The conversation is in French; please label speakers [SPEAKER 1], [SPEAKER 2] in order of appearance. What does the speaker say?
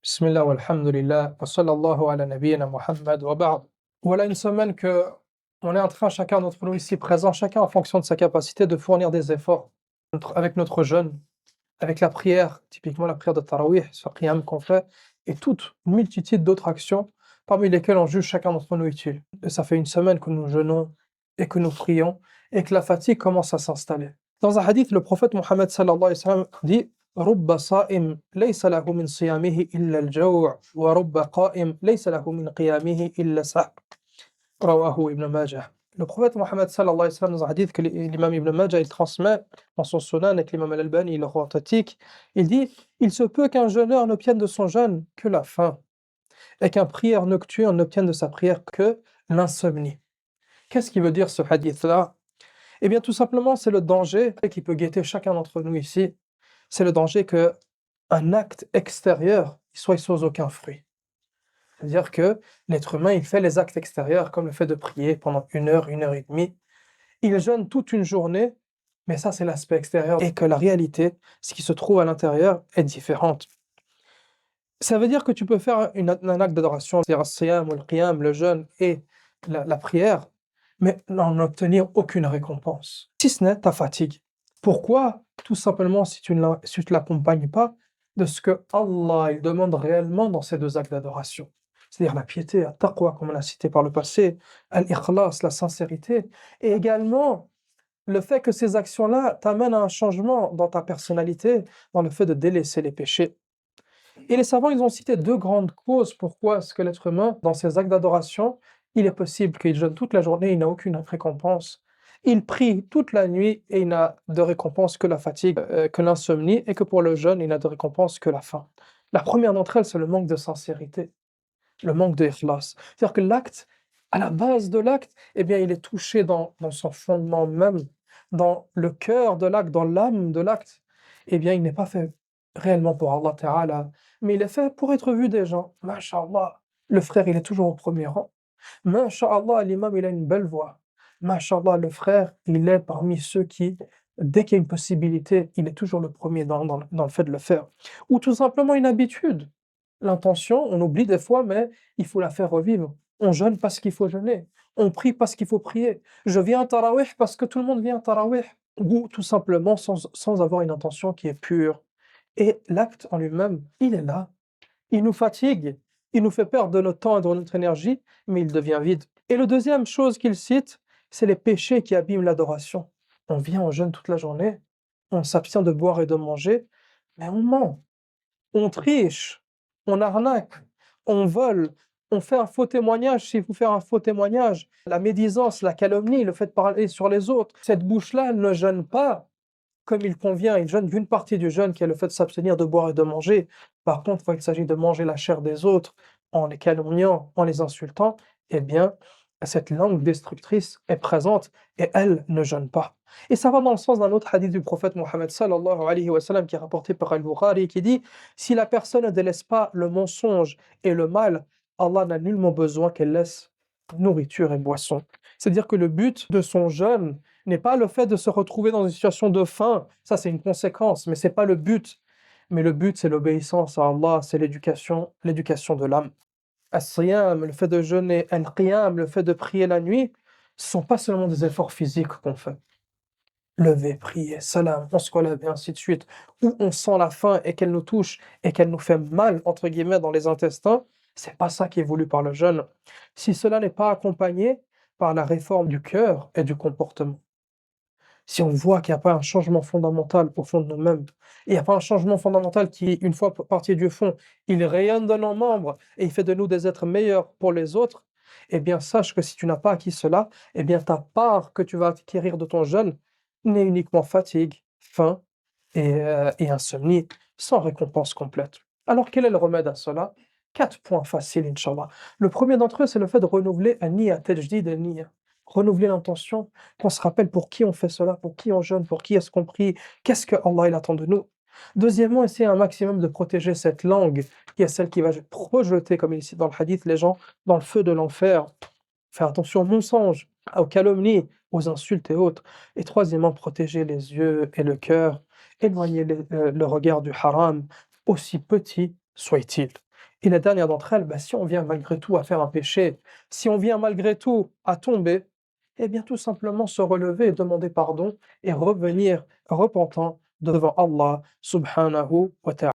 [SPEAKER 1] Bismillah, walhamdulillah, wa sallallahu ala nabiyyina Muhammad wa ba'd. Voilà une semaine que on est en train, chacun d'entre nous ici présent, chacun en fonction de sa capacité, de fournir des efforts avec notre jeûne, avec la prière, typiquement la prière de Tarawih, ce qiyam qu'on fait, et toute une multitude d'autres actions parmi lesquelles on juge chacun d'entre nous utile. Et ça fait une semaine que nous jeûnons et que nous prions et que la fatigue commence à s'installer. Dans un hadith, le prophète Mohammed sallallahu alayhi wa sallam dit رب صائم ليس له من صيامه إلا الجوع ورب قائم ليس له من قيامه إلا السحر رواه Ibn Majah. Le prophète Mohammed sallallahu alayhi wa sallam, dans un hadith que l'imam Ibn Majah il transmet dans son sunan et que l'imam Al-Albani il le rend authentique, il dit il se peut qu'un jeûneur n'obtienne de son jeûne que la faim et qu'un prieur nocturne n'obtienne de sa prière que l'insomnie. Qu'est-ce qui veut dire ce hadith-là? Eh bien, tout simplement, c'est le danger qui peut guetter chacun d'entre nous ici. C'est le danger que un acte extérieur soit sans aucun fruit. C'est-à-dire que l'être humain, il fait les actes extérieurs, comme le fait de prier pendant une heure et demie. Il jeûne toute une journée, mais ça, c'est l'aspect extérieur. Et que la réalité, ce qui se trouve à l'intérieur, est différente. Ça veut dire que tu peux faire un acte d'adoration, c'est-à-dire le siyam ou le qiyam, le jeûne et la prière, mais n'en obtenir aucune récompense, si ce n'est ta fatigue. Pourquoi? Tout simplement si tu ne l'accompagnes pas de ce que Allah il demande réellement dans ces deux actes d'adoration. C'est-à-dire la piété, la taqwa, comme on l'a cité par le passé, al-ikhlas, la sincérité, et également le fait que ces actions-là t'amènent à un changement dans ta personnalité, dans le fait de délaisser les péchés. Et les savants, ils ont cité deux grandes causes pourquoi est-ce que l'être humain, dans ses actes d'adoration, il est possible qu'il jeûne toute la journée, il n'a aucune récompense. Il prie toute la nuit et il n'a de récompense que la fatigue, que l'insomnie, et que pour le jeûne, il n'a de récompense que la faim. La première d'entre elles, c'est le manque de sincérité, le manque de ikhlas. C'est-à-dire que l'acte, à la base de l'acte, eh bien, il est touché dans son fondement même, dans le cœur de l'acte, dans l'âme de l'acte. Eh bien, il n'est pas fait réellement pour Allah Ta'ala, mais il est fait pour être vu des gens. Masha'Allah, le frère, il est toujours au premier rang. Masha'Allah, l'imam, il a une belle voix. Masha'Allah, le frère, il est parmi ceux qui, dès qu'il y a une possibilité, il est toujours le premier dans le fait de le faire. Ou tout simplement une habitude. L'intention, on oublie des fois, mais il faut la faire revivre. On jeûne parce qu'il faut jeûner. On prie parce qu'il faut prier. Je viens à Tarawih parce que tout le monde vient à Tarawih. Ou tout simplement sans avoir une intention qui est pure. Et l'acte en lui-même, il est là. Il nous fatigue. Il nous fait perdre de notre temps et de notre énergie, mais il devient vide. Et la deuxième chose qu'il cite, c'est les péchés qui abîment l'adoration. On vient en jeûne toute la journée, on s'abstient de boire et de manger, mais on ment, on triche, on arnaque, on vole, on fait un faux témoignage s'il faut faire un faux témoignage. La médisance, la calomnie, le fait de parler sur les autres. Cette bouche-là, elle ne jeûne pas comme il convient, il jeûne d'une partie du jeûne qui est le fait de s'abstenir de boire et de manger. Par contre, quand il s'agit de manger la chair des autres en les calomniant, en les insultant, eh bien, cette langue destructrice est présente et elle ne jeûne pas. Et ça va dans le sens d'un autre hadith du prophète Mohammed sallallahu alayhi wa sallam qui est rapporté par Al-Bukhari qui dit si la personne ne délaisse pas le mensonge et le mal, Allah n'a nullement besoin qu'elle laisse nourriture et boisson. C'est-à-dire que le but de son jeûne n'est pas le fait de se retrouver dans une situation de faim, ça c'est une conséquence, mais c'est pas le but. Mais le but c'est l'obéissance à Allah, c'est l'éducation de l'âme. As-siyam, le fait de jeûner, al-qiyam, le fait de prier la nuit, ce sont pas seulement des efforts physiques qu'on fait. Lever, prier, salam, on se relève et ainsi de suite. Où on sent la faim et qu'elle nous touche et qu'elle nous fait mal, entre guillemets, dans les intestins, c'est pas ça qui est voulu par le jeûne. Si cela n'est pas accompagné par la réforme du cœur et du comportement. Si on voit qu'il n'y a pas un changement fondamental au fond de nous-mêmes, il n'y a pas un changement fondamental qui, une fois parti du fond, il rayonne dans nos membres et il fait de nous des êtres meilleurs pour les autres, eh bien sache que si tu n'as pas acquis cela, eh bien ta part que tu vas acquérir de ton jeûne n'est uniquement fatigue, faim et insomnie, sans récompense complète. Alors quel est le remède à cela? 4 points faciles, Inch'Allah. Le premier d'entre eux, c'est le fait de renouveler un tajdid an-niyya. Renouveler l'intention, qu'on se rappelle pour qui on fait cela, pour qui on jeûne, pour qui est-ce qu'on prie, qu'est-ce que Allah il attend de nous. Deuxièmement, essayer un maximum de protéger cette langue, qui est celle qui va projeter, comme il est cité dans le hadith, les gens dans le feu de l'enfer. Faire attention aux mensonges, aux calomnies, aux insultes et autres. Et troisièmement, protéger les yeux et le cœur, éloigner le regard du haram, aussi petit soit-il. Et la dernière d'entre elles, si on vient malgré tout à faire un péché, si on vient malgré tout à tomber, eh bien tout simplement se relever et demander pardon et revenir repentant devant Allah subhanahu wa ta'ala.